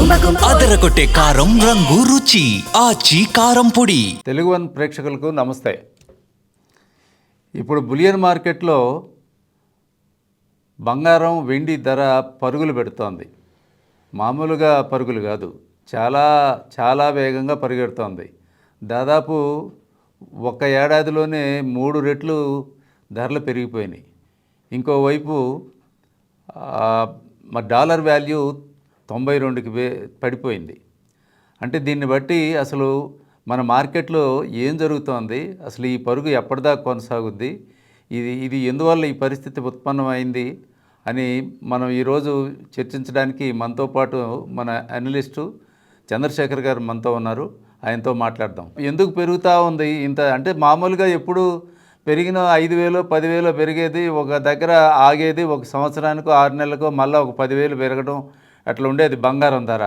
అదరగొట్టే కారం రంగు రుచి ఆచి కారం పొడి. తెలుగు వన్ ప్రేక్షకులకు నమస్తే. ఇప్పుడు బులియన్ మార్కెట్లో బంగారం వెండి ధర పరుగులు పెడుతోంది. మామూలుగా పరుగులు కాదు, చాలా చాలా వేగంగా పరిగెడుతోంది. దాదాపు ఒక ఏడాదిలోనే 3 రెట్లు ధరలు పెరిగిపోయినాయి. ఇంకోవైపు డాలర్ వాల్యూ 92కి పడిపోయింది. అంటే దీన్ని బట్టి అసలు మన మార్కెట్లో ఏం జరుగుతోంది, అసలు ఈ పరుగు ఎప్పటిదాకా కొనసాగుద్ది, ఇది ఎందువల్ల ఈ పరిస్థితి ఉత్పన్నమైంది అని మనం ఈరోజు చర్చించడానికి మనతో పాటు మన అనలిస్టు చంద్రశేఖర్ గారు మనతో ఉన్నారు. ఆయనతో మాట్లాడదాం. ఎందుకు పెరుగుతూ ఉంది ఇంత? అంటే మామూలుగా ఎప్పుడు పెరిగిన 5,000 10,000 పెరిగేది, ఒక దగ్గర ఆగేది, ఒక సంవత్సరానికో 6 నెలలకో మళ్ళీ ఒక 10,000 పెరగడం అట్లా ఉండేది బంగారం ధర.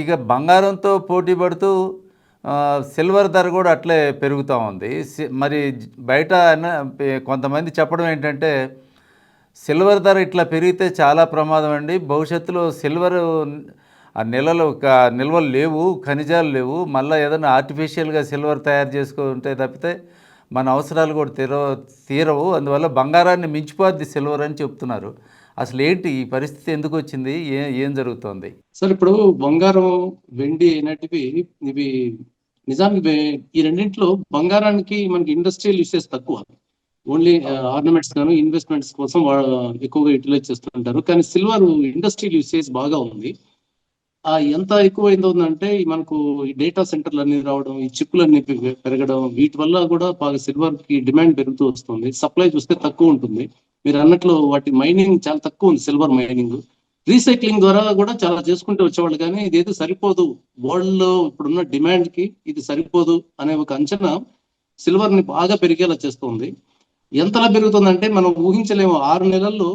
ఇక బంగారంతో పోటీ పడుతూ సిల్వర్ ధర కూడా అట్లే పెరుగుతూ ఉంది. మరి బయట కొంతమంది చెప్పడం ఏంటంటే సిల్వర్ ధర ఇట్లా పెరిగితే చాలా ప్రమాదం అండి, భవిష్యత్తులో సిల్వర్ నిల్వలు లేవు, ఖనిజాలు లేవు, మళ్ళీ ఏదైనా ఆర్టిఫిషియల్గా సిల్వర్ తయారు చేసుకుంటే తప్పితే మన అవసరాలు కూడా తీరవు, అందువల్ల బంగారాన్ని మించిపోద్ది సిల్వర్ అని చెప్తున్నారు. అసలు ఏంటి ఈ పరిస్థితి, ఎందుకు వచ్చింది, ఏం జరుగుతోంది? సార్, ఇప్పుడు బంగారం వెండి అనేటివి ఇవి నిజానికి ఈ రెండింటిలో బంగారానికి మనకి ఇండస్ట్రియల్ యూసేజ్ తక్కువ. ఓన్లీ ఆర్నమెంట్స్ గాను ఇన్వెస్ట్మెంట్స్ కోసం ఎక్కువగా యూటిలైజ్ చేస్తుంటారు. కానీ సిల్వర్ ఇండస్ట్రియల్ యూసేజ్ బాగా ఉంది. ఎంత ఎక్కువైందంటే మనకు ఈ డేటా సెంటర్లు అన్ని రావడం, ఈ చిప్పులన్నీ పెరగడం, వీటి వల్ల కూడా బాగా సిల్వర్ కి డిమాండ్ పెరుగుతూ వస్తుంది. సప్లై చూస్తే తక్కువ ఉంటుంది. మీరు అన్నట్లు వాటి మైనింగ్ చాలా తక్కువ ఉంది. సిల్వర్ మైనింగ్ రీసైక్లింగ్ ద్వారా కూడా చాలా చేసుకుంటూ వచ్చేవాళ్ళు, కానీ ఇదేదో సరిపోదు, వరల్డ్ లో ఇప్పుడున్న డిమాండ్ కి ఇది సరిపోదు అనే ఒక అంచనా సిల్వర్ ని బాగా పెరిగేలా చేస్తుంది. ఎంతలా పెరుగుతుందంటే మనం ఊహించలేము. 6 నెలల్లో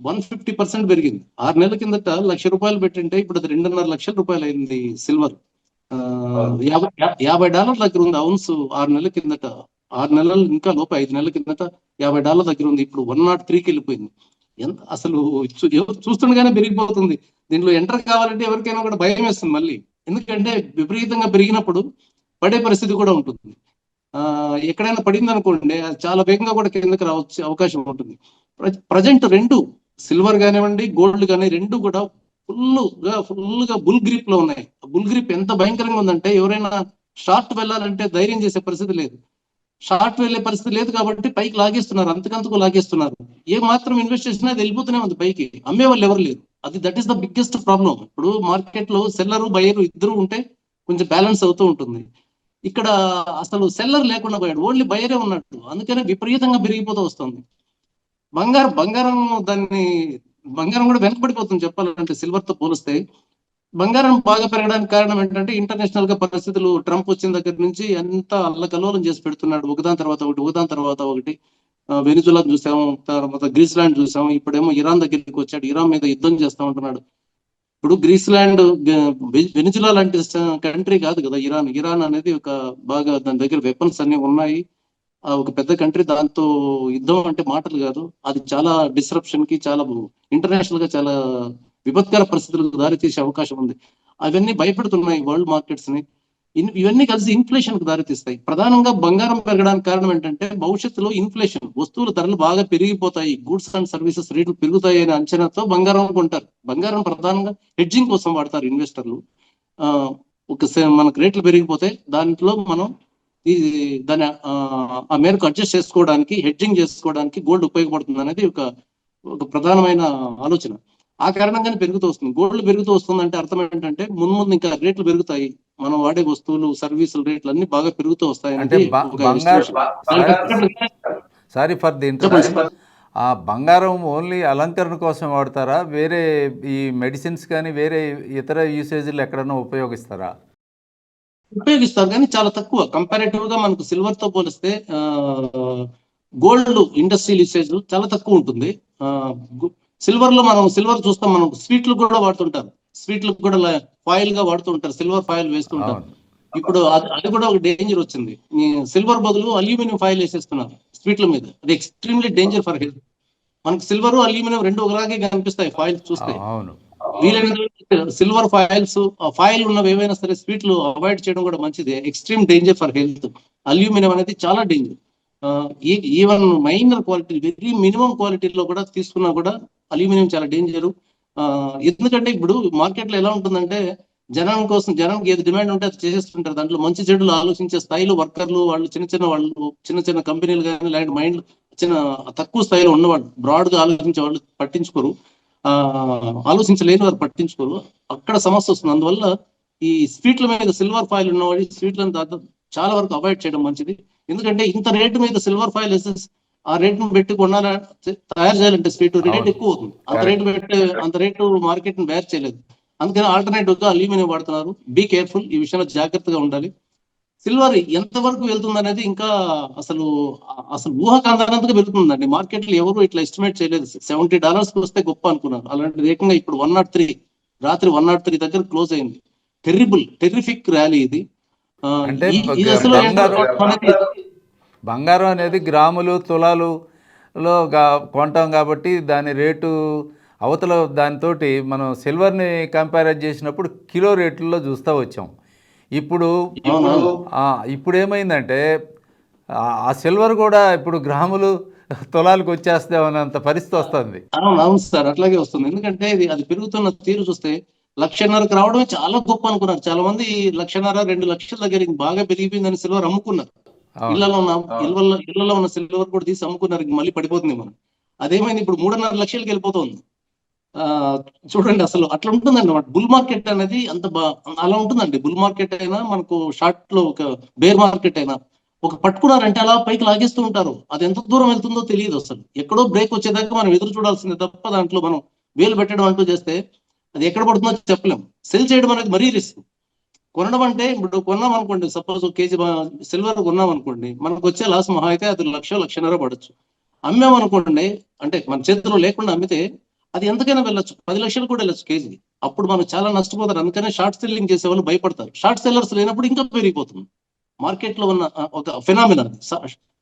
150% పెరిగింది. 6 నెలల కిందట ₹1,00,000 పెట్టింటే ఇప్పుడు అది ₹2,500,000 అయింది సిల్వర్. $50 దగ్గర ఉంది అవున్స్ 6 నెలల కిందట. 6 నెలలు ఇంకా లోపు 5 నెలల కిందట $50 దగ్గర ఉంది. ఇప్పుడు 103కి వెళ్ళిపోయింది. ఎంత అసలు చూస్తుండగానే పెరిగిపోతుంది. దీంట్లో ఎంటర్ కావాలంటే ఎవరికైనా కూడా భయం వేస్తుంది మళ్ళీ. ఎందుకంటే విపరీతంగా పెరిగినప్పుడు పడే పరిస్థితి కూడా ఉంటుంది. ఎక్కడైనా పడింది అనుకోండి, చాలా వేగంగా కూడా కిందకి రావచ్చు అవకాశం ఉంటుంది. ప్రజెంట్ రెండు సిల్వర్ కానివ్వండి, గోల్డ్ కానీ రెండు కూడా ఫుల్ గా బుల్ గ్రిప్ లో ఉన్నాయి. బుల్ గ్రిప్ ఎంత భయంకరంగా ఉందంటే ఎవరైనా షార్ట్ వెళ్ళాలంటే ధైర్యం చేసే పరిస్థితి లేదు. షార్ట్ వెళ్లే పరిస్థితి లేదు కాబట్టి పైకి లాగేస్తున్నారు, అంతకంతకు లాగేస్తున్నారు. ఏ మాత్రం ఇన్వెస్ట్ చేసినా అది వెళ్ళిపోతూనే ఉంది పైకి. అమ్మే వాళ్ళు ఎవరు లేరు. That is the biggest problem. ఇప్పుడు మార్కెట్ లో సెల్లరు బయరు ఇద్దరు ఉంటే కొంచెం బ్యాలెన్స్ అవుతూ ఉంటుంది. ఇక్కడ అసలు సెల్లర్ లేకుండా పోయాడు, ఓన్లీ బయరే ఉన్నట్టు. అందుకనే విపరీతంగా పెరిగిపోతూ వస్తుంది. బంగారం కూడా వెనకబడిపోతుంది చెప్పాలంటే సిల్వర్ తో పోలిస్తే. బంగారం బాగా పెరగడానికి కారణం ఏంటంటే ఇంటర్నేషనల్ గా పరిస్థితులు, ట్రంప్ వచ్చిన దగ్గర నుంచి అంతా అల్లకల్లోలం చేసి పెడుతున్నాడు. ఒకదాని తర్వాత ఒకటి. వెనిజులా చూసాము, తర్వాత గ్రీస్లాండ్ చూసాము, ఇప్పుడేమో ఇరాన్ దగ్గరికి వచ్చాడు, ఇరాన్ మీద యుద్ధం చేస్తా ఉంటున్నాడు. ఇప్పుడు గ్రీస్లాండ్ వెనిజులా లాంటి కంట్రీ కాదు కదా ఇరాన్ అనేది ఒక బాగా దాని దగ్గర వెపన్స్ అన్ని ఉన్నాయి. ఒక పెద్ద కంట్రీ, దాంతో యుద్ధం అంటే మాటలు కాదు. అది చాలా డిస్రప్షన్ కి, చాలా ఇంటర్నేషనల్ గా చాలా విపత్కర పరిస్థితులకు దారితీసే అవకాశం ఉంది. అవన్నీ భయపెడుతున్నాయి వరల్డ్ మార్కెట్స్ ని. ఇవన్నీ కలిసి ఇన్ఫ్లేషన్ కు దారితీస్తాయి. ప్రధానంగా బంగారం పెరగడానికి కారణం ఏంటంటే భవిష్యత్తులో ఇన్ఫ్లేషన్, వస్తువుల ధరలు బాగా పెరిగిపోతాయి, గూడ్స్ అండ్ సర్వీసెస్ రేట్లు పెరుగుతాయి అనే అంచనాతో బంగారం కొంటారు. బంగారం ప్రధానంగా హెడ్జింగ్ కోసం వాడతారు ఇన్వెస్టర్లు. మనకు రేట్లు పెరిగిపోతే దాంట్లో మనం దాన్ని ఆ మేరకు అడ్జస్ట్ చేసుకోవడానికి, హెడ్జింగ్ చేసుకోవడానికి గోల్డ్ ఉపయోగపడుతుంది అనేది ఒక ప్రధానమైన ఆలోచన. ఆ కారణంగానే పెరుగుతూ వస్తుంది. గోల్డ్ పెరుగుతూ వస్తుంది అంటే అర్థం ఏంటంటే ముందు ఇంకా రేట్లు పెరుగుతాయి, మనం వాడే వస్తువులు సర్వీసుల రేట్లు అన్ని బాగా పెరుగుతూ వస్తాయి. Sorry for the interruption. ఆ బంగారం ఓన్లీ అలంకరణ కోసం వాడతారా? వేరే ఈ మెడిసిన్స్ కానీ వేరే ఇతర యూసేజ్లు ఎక్కడన్నా ఉపయోగిస్తారా? ఉపయోగిస్తారు, కానీ చాలా తక్కువ. కంపారేటివ్ గా మనకు సిల్వర్ తో పోలిస్తే గోల్డ్ ఇండస్ట్రియల్ యూసేజ్ చాలా తక్కువ ఉంటుంది. సిల్వర్ లో సిల్వర్ చూస్తాం, మనం స్వీట్లు కూడా వాడుతుంటారు, స్వీట్లకు కూడా ఫాయిల్ గా వాడుతూ ఉంటారు, సిల్వర్ ఫాయిల్ వేస్తుంటారు. ఇప్పుడు అది కూడా ఒక డేంజర్ వచ్చింది. సిల్వర్ బదులు అల్యూమినియం ఫాయిల్ వేసేస్తున్నారు స్వీట్ల మీద. అది ఎక్స్ట్రీమ్లీ డేంజర్ ఫర్ హెల్త్. మనకు సిల్వర్ అల్యూమినియం రెండు ఒకలాగే కనిపిస్తాయి ఫాయిల్ చూస్తే. వీలైనంత సిల్వర్ ఫాయిల్స్, ఫాయిల్ ఉన్నవి ఏవైనా సరే స్వీట్లు అవాయిడ్ చేయడం కూడా మంచిది. Extreme danger for health. Aluminium అనేది చాలా danger. Even minor quality, very minimum క్వాలిటీలో కూడా తీసుకున్నా కూడా అల్యూమినియం చాలా డేంజర్. ఎందుకంటే ఇప్పుడు మార్కెట్ లో ఎలా ఉంటుందంటే జనానికి ఏది డిమాండ్ ఉంటే అది చేసేస్తుంటారు. దాంట్లో మంచి చెడులు ఆలోచించే స్థాయిలో వర్కర్లు, వాళ్ళు చిన్న చిన్న కంపెనీలు కానీ ఇలాంటి మైండ్ చిన్న తక్కువ స్థాయిలో ఉన్నవాళ్ళు, బ్రాడ్ గా ఆలోచించే వాళ్ళు పట్టించుకోరు. ఆలోచించలేని వారు పట్టించుకోరు. అక్కడ సమస్య వస్తుంది. అందువల్ల ఈ స్వీట్ల మీద సిల్వర్ ఫాయిల్ ఉన్నవాడి స్వీట్లను చాలా వరకు అవాయిడ్ చేయడం మంచిది. ఎందుకంటే ఇంత రేటు మీద సిల్వర్ ఫాయిల్ వేసేసి ఆ రేట్ ను పెట్టి తయారు చేయాలంటే స్వీట్ రేట్ ఎక్కువ అవుతుంది. అంత రేటు మార్కెట్ ని బేర్ చేయలేదు. అందుకని ఆల్టర్నేటివ్ గా అల్యూమినియం వాడుతున్నారు. బీ కేర్ఫుల్, ఈ విషయంలో జాగ్రత్తగా ఉండాలి. సిల్వర్ ఎంత వరకు వెళ్తుంది అనేది ఇంకా అసలు ఊహకందనంతగా వెళ్తుందండి. మార్కెట్ లో ఎవరు ఇట్లా ఎస్టిమేట్ చేయలేదు. $70 వస్తే గొప్ప అనుకున్నారు. అలాంటిది ఏకంగా ఇప్పుడు 103, రాత్రి 103 దగ్గర క్లోజ్ అయింది. టెర్రిఫిక్ ర్యాలీ ఇది. అంటే అసలు బంగారం అనేది గ్రాములు తులాలులో కొంటాం కాబట్టి దాని రేటు అవతల దానితోటి మనం సిల్వర్ని కంపేర్ చేసినప్పుడు కిలో రేట్లలో చూస్తూ వచ్చాం. ఇప్పుడు ఏమైందంటే ఆ సిల్వర్ కూడా ఇప్పుడు గ్రాములు తులాలకు వచ్చేస్తామన్నంత పరిస్థితి వస్తుంది. అవును సార్, అట్లాగే వస్తుంది. ఎందుకంటే అది పెరుగుతున్న తీరు చూస్తే 1,50,000కి రావడమే చాలా గొప్ప అనుకున్నారు. చాలా మంది 1,50,000, 2 లక్షల దగ్గర బాగా పెరిగిపోయిందని సిల్వర్ అమ్ముకున్నారు. ఇళ్లలో ఉన్న సిల్వర్ కూడా తీసి అమ్ముకున్నారు. మళ్ళీ పడిపోతుంది మనం. అదేమైంది, ఇప్పుడు 3.5 లక్షలకి వెళ్ళిపోతుంది. చూడండి, అసలు అట్లా ఉంటుందండి అన్నమాట. బుల్ మార్కెట్ అనేది అలా ఉంటుందండి. బుల్ మార్కెట్ అయినా మనకు షార్ట్ లో ఒక బేర్ మార్కెట్ అయినా ఒక పట్టుకున్నారంటే అలా పైకి లాగేస్తూ ఉంటారు. అది ఎంత దూరం వెళ్తుందో తెలియదు. అసలు ఎక్కడో బ్రేక్ వచ్చేదాకా మనం ఎదురు చూడాల్సిందే తప్ప దాంట్లో మనం వేలు పెట్టడం అంటూ చేస్తే అది ఎక్కడ పడుతుందో చెప్పలేం. సెల్ చేయడం అనేది మరీ రిస్క్. కొనడం అంటే ఇప్పుడు కొన్నాం అనుకోండి, సపోజ్ కేజీ సిల్వర్ కొన్నాం అనుకోండి, మనకు వచ్చే లాస్ మహా అయితే అది 1,00,000 పడచ్చు. అమ్మామనుకోండి, అంటే మన చేతిలో లేకుండా అమ్మితే అది ఎంతకైనా వెళ్ళొచ్చు, 10 లక్షలు కూడా వెళ్ళొచ్చు కేజీ. అప్పుడు మనం చాలా నష్టపోతారు. అందుకనే షార్ట్ సెల్లింగ్ చేసే వాళ్ళు భయపడతారు. షార్ట్ సెల్లర్స్ లేనప్పుడు ఇంకా పెరిగిపోతుంది. మార్కెట్ లో ఉన్న ఒక ఫినామినా.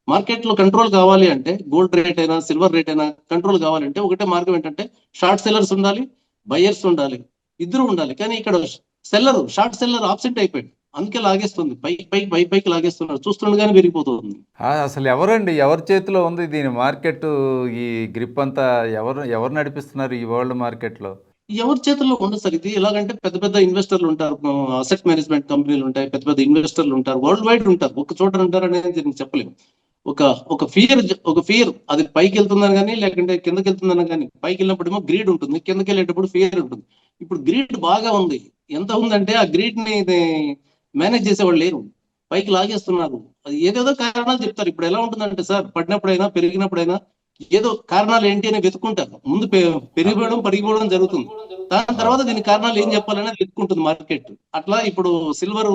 మార్కెట్ లో కంట్రోల్ కావాలి అంటే, గోల్డ్ రేట్ అయినా సిల్వర్ రేట్ అయినా కంట్రోల్ కావాలంటే ఒకటే మార్గం ఏంటంటే షార్ట్ సెల్లర్స్ ఉండాలి, బయర్స్ ఉండాలి, ఇద్దరు ఉండాలి. కానీ ఇక్కడ షార్ట్ సెల్లర్ ఆబ్సెంట్ అయిపోయాడు. అందుకే లాగేస్తుంది, పైకి లాగేస్తున్నారు. చూస్తుండగానే పెరిగిపోతుంది. అసలు ఎవరి చేతిలో ఉంది దీని మార్కెట్? ఈ గ్రిప్ అంతా ఎవరు నడిపిస్తున్నారు ఈ వరల్డ్ మార్కెట్ లో? ఎవరి చేతుల్లో ఉండదు సార్ ఇది. ఎలాగంటే పెద్ద పెద్ద ఇన్వెస్టర్లు ఉంటారు, అసెట్ మేనేజ్మెంట్ కంపెనీలు ఉంటాయి, పెద్ద పెద్ద ఇన్వెస్టర్లు ఉంటారు, వరల్డ్ వైడ్ ఉంటారు. ఒక చోట ఉంటారు అనేది చెప్పలేము. ఒక ఫియర్ అది పైకి వెళ్తుందని కానీ లేకుంటే కిందకి వెళ్తుందని కానీ, పైకి వెళ్ళినప్పుడేమో గ్రీడ్ ఉంటుంది, కిందకి వెళ్ళేటప్పుడు ఫియర్ ఉంటుంది. ఇప్పుడు గ్రీడ్ బాగా ఉంది. ఎంత ఉందంటే ఆ గ్రీడ్ ని మేనేజ్ చేసేవాళ్ళు లేరు, పైకి లాగేస్తున్నారు. అది ఏదేదో కారణాలు చెప్తారు. ఇప్పుడు ఎలా ఉంటుందంటే సార్, పడినప్పుడైనా పెరిగినప్పుడైనా ఏదో కారణాలు ఏంటి అని వెతుకుంటారు. ముందు పడిపోవడం జరుగుతుంది. దాని తర్వాత దీని కారణాలు ఏం చెప్పాలనేది వెతుకుంటుంది మార్కెట్. అట్లా ఇప్పుడు సిల్వర్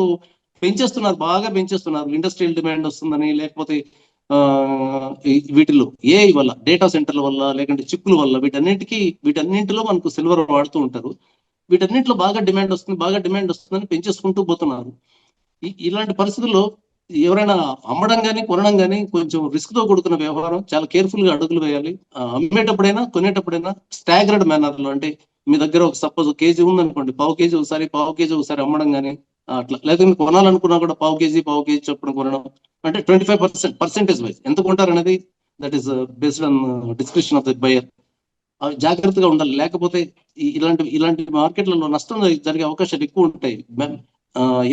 పెంచేస్తున్నారు, బాగా పెంచేస్తున్నారు. ఇండస్ట్రియల్ డిమాండ్ వస్తుందని, లేకపోతే వీటిలో ఏఐ వల్ల, డేటా సెంటర్ల వల్ల, లేకుంటే చిప్పుల వల్ల, వీటన్నింటిలో మనకు సిల్వర్ వాడుతూ ఉంటారు. వీటన్నింటిలో బాగా డిమాండ్ వస్తుందని పెంచేసుకుంటూ పోతున్నారు. ఇలాంటి పరిస్థితుల్లో ఎవరైనా అమ్మడం కానీ కొనడం కానీ కొంచెం రిస్క్ తో కూడుకున్న వ్యవహారం. చాలా కేర్ఫుల్ గా అడుగులు వేయాలి. అమ్మేటప్పుడైనా కొనేటప్పుడైనా స్టాగర్డ్ మేనర్ లో, అంటే మీ దగ్గర ఒక సపోజ్ కేజీ ఉందనుకోండి, పావు కేజీ ఒకసారి అమ్మడం కానీ అట్లా. లేకపోతే కొనాలనుకున్నా కూడా పావు కేజీ చొప్పున కొనడం. అంటే 25% వైజ్ ఎంత కొంటారు అనేది that is based on description of the buyer. జాగ్రత్తగా ఉండాలి. లేకపోతే ఇలాంటి మార్కెట్లలో నష్టం జరిగే అవకాశాలు ఎక్కువ ఉంటాయి.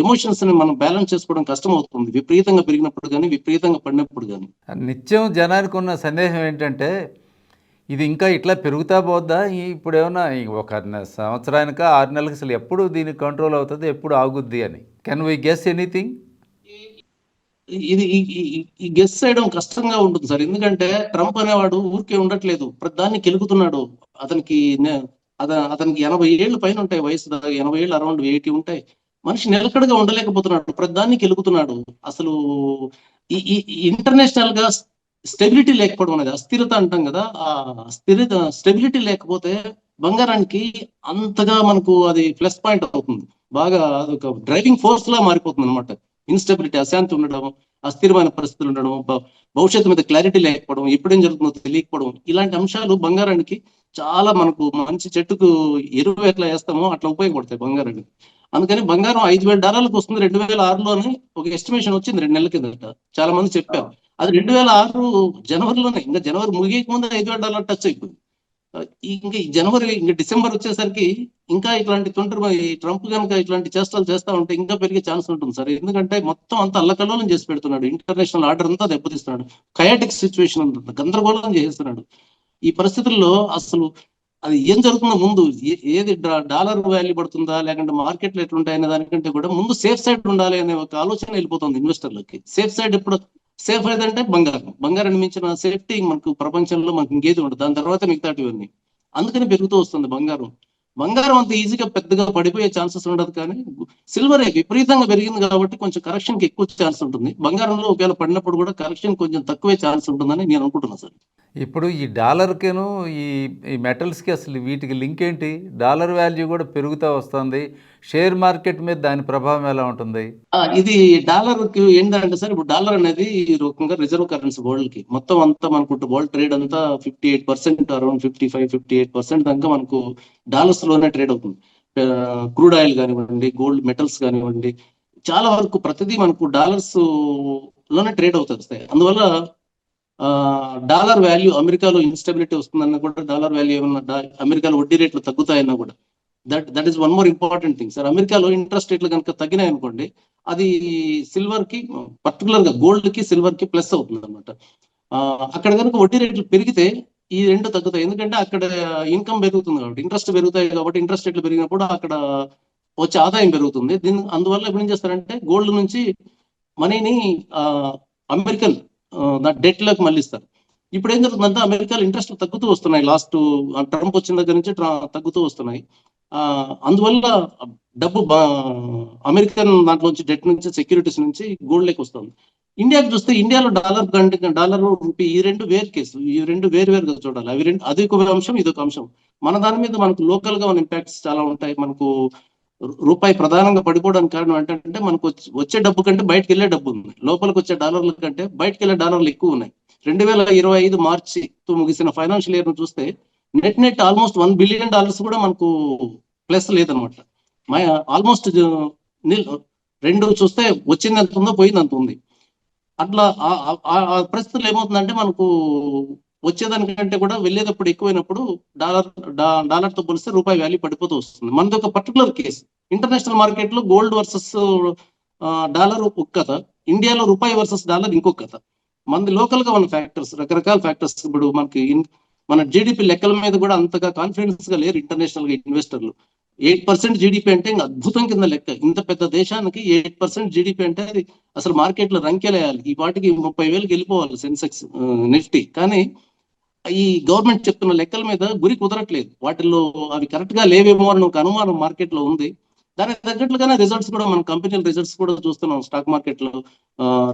ఎమోషన్స్ ని మనం బ్యాలెన్స్ చేసుకోవడం కష్టం అవుతుంది, విపరీతంగా పెరిగినప్పుడు కానీ విపరీతంగా పడినప్పుడు కానీ. నిత్యం జనానికి ఉన్న సందేహం ఏంటంటే ఇది ఇంకా ఇట్లా పెరుగుతా పోద్దా, ఇప్పుడు ఏమన్నా ఒక సంవత్సరానికి 6 నెలలకు అసలు ఎప్పుడు దీనికి కంట్రోల్ అవుతుంది, ఎప్పుడు ఆగుద్ది అని? Can we guess anything? ఇది ఈ గెస్ చేయడం కష్టంగా ఉంటుంది సార్. ఎందుకంటే ట్రంప్ అనేవాడు ఊరికే ఉండట్లేదు, ప్రతిదాన్ని కెలుగుతున్నాడు. అతనికి 80 ఏళ్ళు పైన ఉంటాయి వయసు, 80 ఏళ్ళు, అరౌండ్ 80 ఉంటాయి. మనిషి నిలకడగా ఉండలేకపోతున్నాడు, ప్రతిదాన్ని కెలుగుతున్నాడు. అసలు ఈ ఇంటర్నేషనల్ గా స్టెబిలిటీ లేకపోవడం అనేది, అస్థిరత అంటాం కదా, ఆ స్టెబిలిటీ లేకపోతే బంగారానికి అంతగా మనకు అది ప్లస్ పాయింట్ అవుతుంది. బాగా అదొక డ్రైవింగ్ ఫోర్స్ లా మారిపోతుంది అనమాట. ఇన్స్టెబిలిటీ, అశాంతి ఉండడం, అస్థిరమైన పరిస్థితులు ఉండడం, భవిష్యత్తు మీద క్లారిటీ లేకపోవడం, ఎప్పుడేం జరుగుతుందో తెలియకపోవడం, ఇలాంటి అంశాలు బంగారానికి చాలా మనకు మంచి చెట్టుకు ఎరువు ఎట్లా వేస్తామో అట్లా ఉపయోగపడతాయి బంగారం. అందుకని బంగారం $5,000 వస్తుంది 2006లోనే ఒక ఎస్టిమేషన్ వచ్చింది 2 నెలల కిందట. చాలా మంది చెప్పారు. అది 2006 జనవరిలోనే, ఇంకా జనవరి ముగియక ముందు $5,000 టచ్ అయిపోయింది. ఇంకా ఈ జనవరి ఇంకా డిసెంబర్ వచ్చేసరికి ఇంకా ఇట్లాంటి ఈ ట్రంప్ కనుక ఇట్లాంటి చేష్టలు చేస్తా ఉంటే ఇంకా పెరిగే ఛాన్స్ ఉంటుంది సార్. ఎందుకంటే మొత్తం అంతా అల్లకల్లోలం చేసి పెడుతున్నాడు, ఇంటర్నేషనల్ ఆర్డర్ అంతా దెబ్బతీస్తున్నాడు, కయాటిక్ సిచ్యువేషన్ ఉంటుంది, గందరగోళం చేసేస్తున్నాడు. ఈ పరిస్థితుల్లో అసలు అది ఏం జరుగుతుందో ముందు ఏది డాలర్ వాల్యూ పడుతుందా లేకుంటే మార్కెట్లు ఎట్లుంటాయనే దానికంటే కూడా ముందు సేఫ్ సైడ్ ఉండాలి అనే ఒక ఆలోచన వెళ్ళిపోతుంది ఇన్వెస్టర్లకి. సేఫ్ సైడ్ ఎప్పుడు సేఫ్ ఏదంటే బంగారాన్ని మించిన సేఫ్టీ మనకు ప్రపంచంలో మనకు ఇంకేది ఉండదు. దాని తర్వాత మిగతాటివన్నీ అందుకని పెరుగుతూ వస్తుంది బంగారం. బంగారం అంత ఈజీగా పెద్దగా పడిపోయే ఛాన్సెస్ ఉండదు, కానీ సిల్వర్ విపరీతంగా పెరిగింది కాబట్టి కొంచెం కరెక్షన్ కి ఎక్కువ ఛాన్స్ ఉంటుంది. బంగారంలో ఒకవేళ పడినప్పుడు కూడా కరెక్షన్ కొంచెం తక్కువే ఛాన్స్ ఉంటుందని నేను అనుకుంటున్నాను సార్. ఇప్పుడు ఈ డాలర్కేను ఈ ఈ మెటల్స్కి అసలు వీటికి లింక్ ఏంటి? డాలర్ వాల్యూ కూడా పెరుగుతూ వస్తుంది, షేర్ మార్కెట్ మీద దాని ప్రభావం ఎలా ఉంటుంది? ఇది డాలర్ కి ఏంటంటే సార్, ఇప్పుడు డాలర్ అనేది ఈ రకంగా రిజర్వ్ కరెన్సీ వరల్డ్ కి మొత్తం అంతా మనకు వరల్డ్ ట్రేడ్ అంతా 58%, అరౌండ్ 58% దాకా మనకు డాలర్స్ లోనే ట్రేడ్ అవుతుంది. క్రూడ్ ఆయిల్ కానివ్వండి, గోల్డ్ మెటల్స్ కానివ్వండి, చాలా వరకు ప్రతిదీ మనకు డాలర్స్ లోనే ట్రేడ్ అవుతుంది. అందువల్ల డాలర్ వాల్యూ అమెరికాలో ఇన్స్టెబిలిటీ వస్తుందన్న కూడా, డాలర్ వాల్యూ ఏమన్నా అమెరికాలో వడ్డీ రేట్లు తగ్గుతాయన్నా కూడా that is one more important thing sir. అమెరికాలో ఇంట్రెస్ట్ రేట్లు కనుక తగ్గినాయి అనుకోండి, అది సిల్వర్ కి, పర్టికులర్ గా గోల్డ్ కి సిల్వర్ కి ప్లస్ అవుతుంది అనమాట. అక్కడ కనుక వడ్డీ రేట్లు పెరిగితే ఈ రెండు తగ్గుతాయి, ఎందుకంటే అక్కడ ఇన్కమ్ పెరుగుతుంది కాబట్టి, ఇంట్రెస్ట్ పెరుగుతాయి కాబట్టి, ఇంట్రెస్ట్ రేట్లు పెరిగినప్పుడు అక్కడ వచ్చే ఆదాయం పెరుగుతుంది. అందువల్ల ఇప్పుడు ఏం చేస్తారంటే గోల్డ్ నుంచి మనీని అమెరికన్ డెట్ లోకి మళ్ళిస్తారు. ఇప్పుడు ఏం జరుగుతుందంటే అమెరికాలో ఇంట్రెస్ట్ తగ్గుతూ వస్తున్నాయి, లాస్ట్ ట్రంప్ వచ్చిన దగ్గర నుంచి తగ్గుతూ వస్తున్నాయి. అందువల్ల డబ్బు అమెరికన్ దాంట్లోంచి డెట్ నుంచి, సెక్యూరిటీస్ నుంచి గోల్డ్ లెక్క వస్తుంది. ఇండియాకి చూస్తే ఇండియాలో డాలర్ రూపీ ఈ రెండు వేరు కేసు, ఈ రెండు వేరుగా చూడాలి. అది ఒక అంశం, ఇది ఒక అంశం. మన దాని మీద మనకు లోకల్ గా మన ఇంపాక్ట్స్ చాలా ఉంటాయి. మనకు రూపాయి ప్రధానంగా పడిపోవడానికి కారణం ఏంటంటే మనకు వచ్చే డబ్బు కంటే బయటకు వెళ్ళే డబ్బు ఉంది. లోపలికి వచ్చే డాలర్ల కంటే బయటకు వెళ్ళే డాలర్లు ఎక్కువ ఉన్నాయి. 2025 మార్చితో ముగిసిన ఫైనాన్షియల్ ఇయర్ ను చూస్తే నెట్ ఆల్మోస్ట్ $1 బిలియన్ కూడా మనకు ప్లస్ లేదనమాట. ఆల్మోస్ట్ రెండు చూస్తే వచ్చింది ఎంత ఉందో పోయింది అంత ఉంది. అట్లా ఆ పరిస్థితులు ఏమవుతుందంటే మనకు వచ్చేదానికంటే కూడా వెళ్ళేటప్పుడు ఎక్కువైనప్పుడు డాలర్ తో పోలిస్తే రూపాయి వాల్యూ పడిపోతూ వస్తుంది. మనది ఒక పర్టికులర్ కేసు. ఇంటర్నేషనల్ మార్కెట్ లో గోల్డ్ వర్సెస్ డాలర్ ఒక కథ, ఇండియాలో రూపాయి వర్సెస్ డాలర్ ఇంకొక కథ. మనది లోకల్ గా ఉన్న ఫ్యాక్టర్స్, రకరకాల ఫ్యాక్టర్స్. ఇప్పుడు మన జీడిపి లెక్కల మీద కూడా అంతగా కాన్ఫిడెన్స్ గా లేరు ఇంటర్నేషనల్ గా ఇన్వెస్టర్లు. 8% జీడిపి అంటే ఇంకా అద్భుతం కింద లెక్క. ఇంత పెద్ద దేశానికి 8% జీడిపి అంటే అది అసలు మార్కెట్ లో రంకెలేయాలి. ఈ వాటికి 30,000కి వెళ్ళిపోవాలి సెన్సెక్స్, నిఫ్టీ. కానీ ఈ గవర్నమెంట్ చెప్తున్న లెక్కల మీద గురి కుదరట్లేదు. వాటిల్లో అవి కరెక్ట్ గా లేవేమో అని ఒక అనుమానం మార్కెట్ లో ఉంది. దానికి తగ్గట్లుగానే రిజల్ట్స్ కూడా, మన కంపెనీల రిజల్ట్స్ కూడా చూస్తున్నాం. స్టాక్ మార్కెట్ లో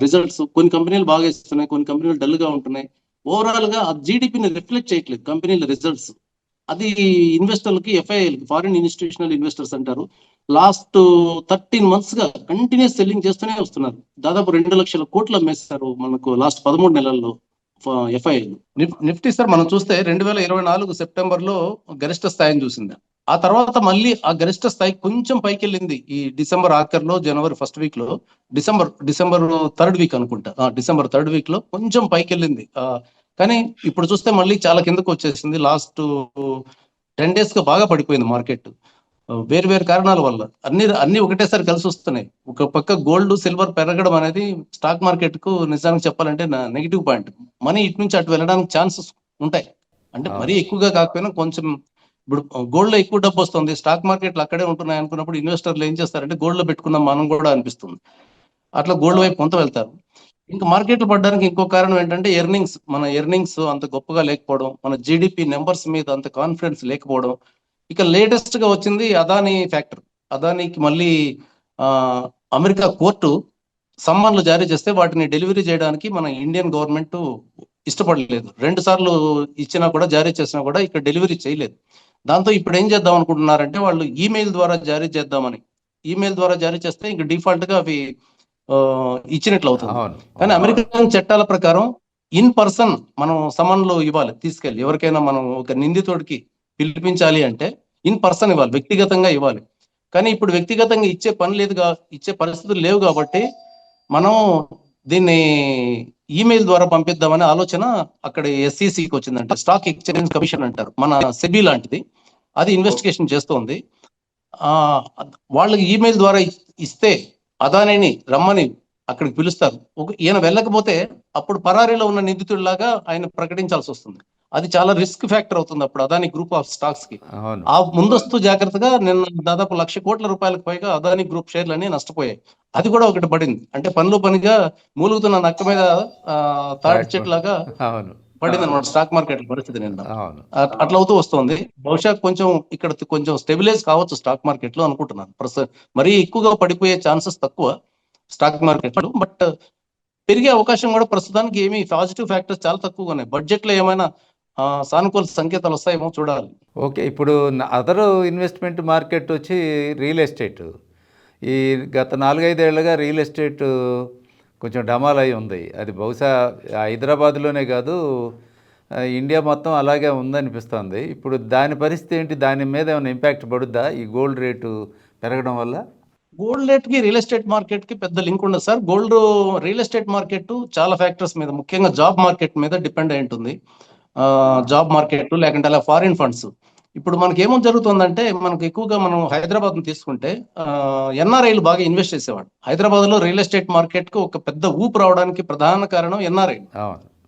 రిజల్ట్స్ కొన్ని కంపెనీలు బాగా ఇస్తున్నాయి, కొన్ని కంపెనీలు డల్ గా ఉంటున్నాయి. ఓవరాల్ గా ఆ జీడిపిని రిఫ్లెక్ట్ చేయట్లేదు కంపెనీల రిజల్ట్స్. అది ఇన్వెస్టర్లకి, ఎఫ్ఐఐలకి, ఫారిన్ ఇన్స్టిట్యూషనల్ ఇన్వెస్టర్స్ అంటారు, లాస్ట్ 13 months గా కంటిన్యూస్ సెల్లింగ్ చేస్తూనే వస్తున్నారు. దాదాపు 2 లక్షల కోట్లు అమ్మేస్తారు మనకు లాస్ట్ 13 నెలల్లో ఎఫ్ఐఐలు. నిఫ్టీ సార్ మనం చూస్తే 2024 సెప్టెంబర్ లో గరిష్ట స్థాయిని చూసింది. ఆ తర్వాత మళ్ళీ ఆ గరిష్ట స్థాయి కొంచెం పైకి వెళ్ళింది ఈ డిసెంబర్ ఆఖరిలో, జనవరి ఫస్ట్ వీక్ లో, డిసెంబర్ థర్డ్ వీక్ అనుకుంటా, డిసెంబర్ థర్డ్ వీక్ లో కొంచెం పైకి వెళ్ళింది. కానీ ఇప్పుడు చూస్తే మళ్ళీ చాలా కిందకు వచ్చేసింది. లాస్ట్ 10 days గా బాగా పడిపోయింది మార్కెట్, వేరు కారణాల వల్ల. అన్ని ఒకటేసారి కలిసి వస్తున్నాయి. ఒక పక్క గోల్డ్, సిల్వర్ పెరగడం అనేది స్టాక్ మార్కెట్ కు నిజానికి చెప్పాలంటే నెగిటివ్ పాయింట్. మనీ ఇటు నుంచి అటు వెళ్ళడానికి ఛాన్సెస్ ఉంటాయి. అంటే మరీ ఎక్కువగా కాకపోయినా కొంచెం. ఇప్పుడు గోల్డ్ లో ఎక్కువ డబ్బు వస్తుంది, స్టాక్ మార్కెట్లు అక్కడే ఉంటున్నాయి అనుకున్నప్పుడు ఇన్వెస్టర్లు ఏం చేస్తారంటే గోల్డ్ లో పెట్టుకున్నాం మనం కూడా అనిపిస్తుంది. అట్లా గోల్డ్ వైపు కొంత వెళ్తారు. ఇంకా మార్కెట్లు పడడానికి ఇంకో కారణం ఏంటంటే మన ఎర్నింగ్స్ అంత గొప్పగా లేకపోవడం, మన జీడిపి నెంబర్స్ మీద అంత కాన్ఫిడెన్స్ లేకపోవడం. ఇక లేటెస్ట్ గా వచ్చింది అదానీ ఫ్యాక్టర్. అదానీకి మళ్ళీ అమెరికా కోర్టు సమ్మన్లు జారీ చేస్తే వాటిని డెలివరీ చేయడానికి మన ఇండియన్ గవర్నమెంట్ ఇష్టపడలేదు. 2 సార్లు ఇచ్చినా కూడా, జారీ చేసినా కూడా ఇక్కడ డెలివరీ చేయలేదు. దాంతో ఇప్పుడు ఏం చేద్దాం అనుకుంటున్నారంటే వాళ్ళు ఈమెయిల్ ద్వారా జారీ చేద్దామని. ఈమెయిల్ ద్వారా జారీ చేస్తే ఇంక డిఫాల్ట్ గా అవి ఇచ్చినట్లు అవుతుంది. కానీ అమెరికన్ చట్టాల ప్రకారం ఇన్ పర్సన్ మనం సమన్లు ఇవ్వాలి, తీసుకెళ్ళి ఎవరికైనా. మనం ఒక నిందితుడికి పిలిపించాలి అంటే ఇన్ పర్సన్ ఇవ్వాలి, వ్యక్తిగతంగా ఇవ్వాలి. కానీ ఇప్పుడు వ్యక్తిగతంగా ఇచ్చే పని లేదుగా, ఇచ్చే పరిస్థితులు లేవు కాబట్టి మనం దీన్ని ఈమెయిల్ ద్వారా పంపిద్దామనే ఆలోచన అక్కడ ఎస్ఈసికి వచ్చిందంటే, స్టాక్ ఎక్స్చేంజ్ కమిషన్ అంటారు, మన సెబీ లాంటిది, అది ఇన్వెస్టిగేషన్ చేస్తోంది. వాళ్ళకి ఈమెయిల్ ద్వారా ఇస్తే అదానిని రమ్మని అక్కడికి పిలుస్తారు. ఈయన వెళ్ళకపోతే అప్పుడు పరారీలో ఉన్న నిందితుడిలాగా ఆయన ప్రకటించాల్సి వస్తుంది. అది చాలా రిస్క్ ఫ్యాక్టర్ అవుతుంది అప్పుడు అదాని గ్రూప్ ఆఫ్ స్టాక్స్ కి. ఆ ముందస్తు జాగ్రత్తగా నిన్న దాదాపు 1,00,000 కోట్ల రూపాయలకు పైగా అదాని గ్రూప్ షేర్లు అన్ని నష్టపోయాయి. అది కూడా ఒకటి పడింది. అంటే పనిలో పనిగా మూలుగుతున్న నక్క మీద తాటి చెట్లాగా పడింది అనమాట స్టాక్ మార్కెట్ పరిస్థితి నిన్న. అట్లా అవుతూ వస్తుంది. బహుశా ఇక్కడ కొంచెం స్టెబిలైజ్ కావచ్చు స్టాక్ మార్కెట్ లో అనుకుంటున్నాను. మరీ ఎక్కువగా పడిపోయే ఛాన్సెస్ తక్కువ స్టాక్ మార్కెట్ లో, బట్ పెరిగే అవకాశం కూడా ప్రస్తుతానికి ఏమి పాజిటివ్ ఫ్యాక్టర్స్ చాలా తక్కువగా ఉన్నాయి. బడ్జెట్ లో ఏమైనా సానుకూల సంకేతాలు వస్తాయేమో చూడాలి. ఓకే, ఇప్పుడు అదర్ ఇన్వెస్ట్మెంట్ మార్కెట్ వచ్చి రియల్ ఎస్టేట్. ఈ గత 4-5 ఏళ్ళుగా రియల్ ఎస్టేట్ కొంచెం డమాల్ అయి ఉంది. అది బహుశా హైదరాబాద్లోనే కాదు, ఇండియా మొత్తం అలాగే ఉందనిపిస్తుంది. ఇప్పుడు దాని పరిస్థితి ఏంటి? దాని మీద ఏమైనా ఇంపాక్ట్ పడుద్దా ఈ గోల్డ్ రేటు పెరగడం వల్ల? గోల్డ్ రేట్ కి రియల్ ఎస్టేట్ మార్కెట్ కి పెద్ద లింక్ ఉండదు సార్. రియల్ ఎస్టేట్ మార్కెట్ చాలా ఫ్యాక్టర్స్ మీద, ముఖ్యంగా జాబ్ మార్కెట్ మీద డిపెండ్ అయి ఉంటుంది. జాబ్ మార్కెట్ లేకుంటే అలా ఫారిన్ ఫండ్స్. ఇప్పుడు మనకి ఏమో జరుగుతుందంటే, మనకు ఎక్కువగా మనం హైదరాబాద్ తీసుకుంటే ఎన్ఆర్ఐలు బాగా ఇన్వెస్ట్ చేసేవాడు. హైదరాబాద్ లో రియల్ ఎస్టేట్ మార్కెట్ కు ఒక పెద్ద ఊపు రావడానికి ప్రధాన కారణం ఎన్ఆర్ఐ.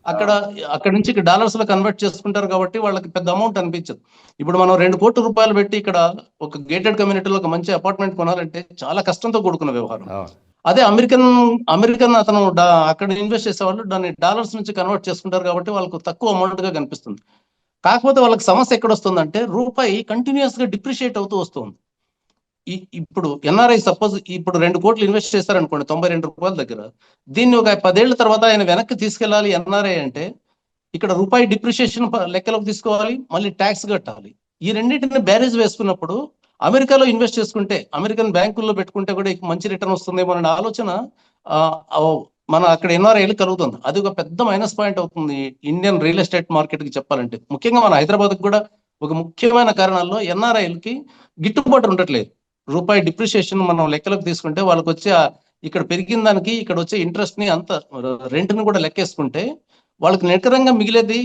అక్కడ నుంచి డాలర్స్ లో కన్వర్ట్ చేసుకుంటారు కాబట్టి వాళ్ళకి పెద్ద అమౌంట్ అనిపించదు. ఇప్పుడు మనం 2 కోట్ల రూపాయలు పెట్టి ఇక్కడ ఒక గేటెడ్ కమ్యూనిటీలో ఒక మంచి అపార్ట్మెంట్ కొనాలంటే చాలా కష్టంతో కూడుకున్న వ్యవహారం. అదే అమెరికన్ అతను అక్కడ ఇన్వెస్ట్ చేసేవాళ్ళు దాన్ని డాలర్స్ నుంచి కన్వర్ట్ చేసుకుంటారు కాబట్టి వాళ్ళకు తక్కువ అమౌంట్ గా కనిపిస్తుంది. కాకపోతే వాళ్ళకి సమస్య ఎక్కడ వస్తుందంటే, రూపాయి కంటిన్యూస్ గా డిప్రిషియేట్ అవుతూ వస్తుంది. ఇప్పుడు ఎన్ఆర్ఐ సపోజ్ ఇప్పుడు 2 కోట్లు ఇన్వెస్ట్ చేస్తారనుకోండి 92 రూపాయల దగ్గర, దీన్ని ఒక 10 ఏళ్ల తర్వాత ఆయన వెనక్కి తీసుకెళ్లాలి ఎన్ఆర్ఐ అంటే, ఇక్కడ రూపాయి డిప్రిషియేషన్ లెక్కలోకి తీసుకోవాలి, మళ్ళీ ట్యాక్స్ కట్టాలి. ఈ రెండింటిని బ్యారేజ్ వేసుకున్నప్పుడు అమెరికాలో ఇన్వెస్ట్ చేసుకుంటే, అమెరికన్ బ్యాంకుల్లో పెట్టుకుంటే కూడా మంచి రిటర్న్ వస్తుందేమో అనే ఆలోచన మన అక్కడ ఎన్ఆర్ఐలు కలుగుతుంది. అది ఒక పెద్ద మైనస్ పాయింట్ అవుతుంది ఇండియన్ రియల్ ఎస్టేట్ మార్కెట్ కి చెప్పాలంటే. ముఖ్యంగా మన హైదరాబాద్ కూడా ఒక ముఖ్యమైన కారణాల్లో ఎన్ఆర్ఐలకి గిట్టుబాటు ఉండట్లేదు. రూపాయి డిప్రిషియేషన్ మనం లెక్కలోకి తీసుకుంటే వాళ్ళకి వచ్చే ఇక్కడ పెరిగిన దానికి ఇక్కడ వచ్చే ఇంట్రెస్ట్ ని అంత రెంట్ ని కూడా లెక్కేసుకుంటే వాళ్ళకి నికరంగా మిగిలేది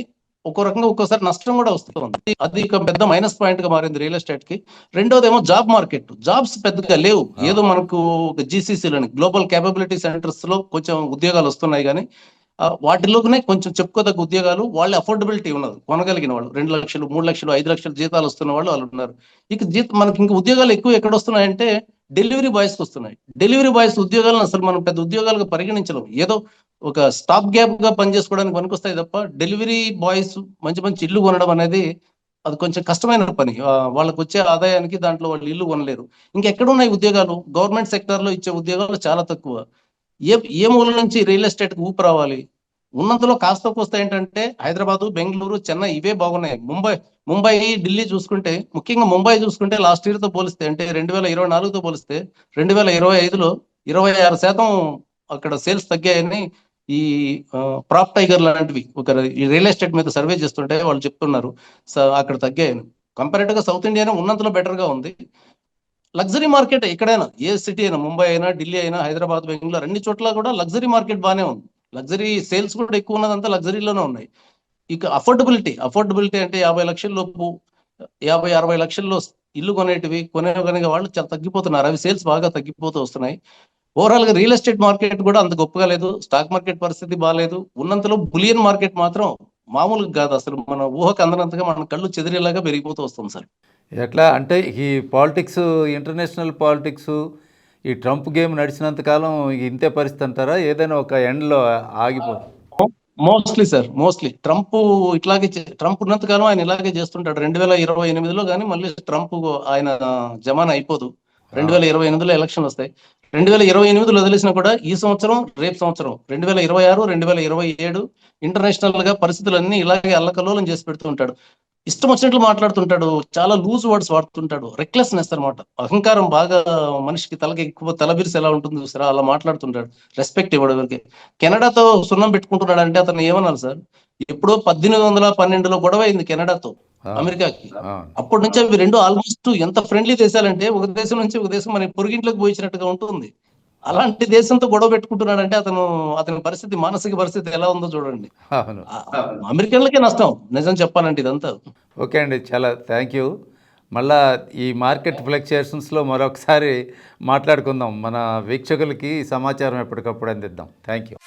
ఒక్కో రకంగా ఒక్కోసారి నష్టం కూడా వస్తుంది. అది ఒక పెద్ద మైనస్ పాయింట్ గా మారింది రియల్ ఎస్టేట్ కి. రెండోది ఏమో జాబ్ మార్కెట్. జాబ్స్ పెద్దగా లేవు. ఏదో మనకు జీసీసీలని గ్లోబల్ క్యాపబిలిటీ సెంటర్స్ లో కొంచెం ఉద్యోగాలు వస్తున్నాయి, కానీ వాటిలోనే కొంచెం చెప్పుకోదగ్గ ఉద్యోగాలు వాళ్ళ అఫోర్డబిలిటీ ఉన్నది, కొనగలిగిన వాళ్ళు 2 లక్షలు 3 లక్షలు 5 లక్షలు జీతాలు వస్తున్న వాళ్ళు ఉన్నారు. మనకి ఇంకా ఉద్యోగాలు ఎక్కువ ఎక్కడ వస్తున్నాయంటే డెలివరీ బాయ్స్ కి వస్తున్నాయి. డెలివరీ బాయ్స్ ఉద్యోగాలను అసలు మనం పెద్ద ఉద్యోగాలుగా పరిగణించలేము. ఏదో ఒక స్టాప్ గ్యాప్ గా పనిచేసుకోవడానికి పనికొస్తాయి తప్ప డెలివరీ బాయ్స్ మంచి మంచి ఇల్లు కొనడం అనేది అది కొంచెం కష్టమైన పని. వాళ్ళకు వచ్చే ఆదాయానికి దాంట్లో వాళ్ళు ఇల్లు కొనలేరు. ఇంకెక్కడున్నాయి ఉద్యోగాలు? గవర్నమెంట్ సెక్టర్ లో ఇచ్చే ఉద్యోగాలు చాలా తక్కువ. ఏ మూల నుంచి రియల్ ఎస్టేట్ కు ఊపు రావాలి? ఉన్నంతలో కాస్త కోస్తా ఏంటంటే హైదరాబాద్, బెంగళూరు, చెన్నై ఇవే బాగున్నాయి. ముంబై ఢిల్లీ చూసుకుంటే, ముఖ్యంగా ముంబై చూసుకుంటే లాస్ట్ ఇయర్ తో పోలిస్తే, అంటే 2024తో పోలిస్తే 2025లో 26% అక్కడ సేల్స్ తగ్గాయని ఈ ప్రాప్ టైగర్ లాంటివి ఒక రియల్ ఎస్టేట్ మీద సర్వే చేస్తుంటే వాళ్ళు చెప్తున్నారు అక్కడ తగ్గాయని. కంపారిటివ్ గా సౌత్ ఇండియానే ఉన్నంతలో బెటర్ గా ఉంది. లగ్జరీ మార్కెట్ ఎక్కడైనా, ఏ సిటీ అయినా, ముంబై అయినా, ఢిల్లీ అయినా, హైదరాబాద్, బెంగళూరు అన్ని చోట్ల కూడా లగ్జరీ మార్కెట్ బాగానే ఉంది. లగ్జరీ సేల్స్ కూడా ఎక్కువ ఉన్నదంతా లగ్జరీలోనే ఉన్నాయి. ఇక అఫోర్డబిలిటీ అంటే 50 లక్షల లోపు 50-60 లక్షల్లో ఇల్లు కొనే వాళ్ళు చాలా తగ్గిపోతున్నారు. అవి సేల్స్ బాగా తగ్గిపోతూ వస్తున్నాయి. ఓవరాల్ గా రియల్ ఎస్టేట్ మార్కెట్ కూడా అంత గొప్పగా లేదు. స్టాక్ మార్కెట్ పరిస్థితి బాగాలేదు. ఉన్నంతలో బులియన్ మార్కెట్ మాత్రం మామూలుగా కాదు, అసలు మన ఊహకు అందనంతగా మన కళ్ళు చెదిరేలాగా పెరిగిపోతూ వస్తుంది సార్. ఎట్లా అంటే ఈ పాలిటిక్స్, ఇంటర్నేషనల్ పాలిటిక్స్, ఈ ట్రంప్ గేమ్ నడిచినంత కాలం ఇంతే పరిస్థితి అంటారా? ఏదైనా ఒక ఎండ్లో ఆగిపోతుంది? మోస్ట్లీ ట్రంప్ ఉన్నంత కాలం ఆయన ఇలాగే చేస్తుంటాడు. 2028లో కానీ మళ్ళీ ట్రంప్ ఆయన జమానా అయిపోదు. 2028లో ఎలక్షన్ వస్తాయి. 2028 వదిలేసినా కూడా ఈ సంవత్సరం, రేపు సంవత్సరం 2026, 2027 ఇంటర్నేషనల్ గా పరిస్థితులన్నీ ఇలాగే అల్లకల్లోలం చేసి పెడుతుంటాడు. ఇష్టం వచ్చినట్లు మాట్లాడుతుంటాడు. చాలా లూజ్ వర్డ్స్ వాడుతుంటాడు. రెక్లెస్నెస్ అనమాట. అహంకారం బాగా మనిషికి తలకి ఎక్కువ తలబిరిసి ఎలా ఉంటుంది చూసారా, అలా మాట్లాడుతుంటాడు. రెస్పెక్ట్ ఇవ్వడానికి. కెనడాతో సున్నం పెట్టుకుంటున్నాడు అంటే అతను ఏమన్నారు సార్? ఎప్పుడో 1812లో గొడవ అయింది కెనడాతో. అమెరికాకి. ఆ, అప్పటి నుంచి అవి రెండు ఆల్మోస్ట్ ఎంత ఫ్రెండ్లీ దేశాలంటే ఒక దేశం నుంచి ఒక దేశం మన పొరుగింట్లోకి పోయించినట్టుగా ఉంటుంది. అలాంటి దేశంతో గొడవ పెట్టుకుంటున్నాడంటే అతని పరిస్థితి, మానసిక పరిస్థితి ఎలా ఉందో చూడండి. అవును. అమెరికన్లకే నష్టం నిజం చెప్పాలంటే ఇదంతా. ఓకే అండి, చాలా థ్యాంక్ యూ. మళ్ళా ఈ మార్కెట్ ఫ్లక్చుయేషన్స్లో మరొకసారి మాట్లాడుకుందాం. మన వీక్షకులకి ఈ సమాచారం ఎప్పటికప్పుడు అందిద్దాం. Thank you.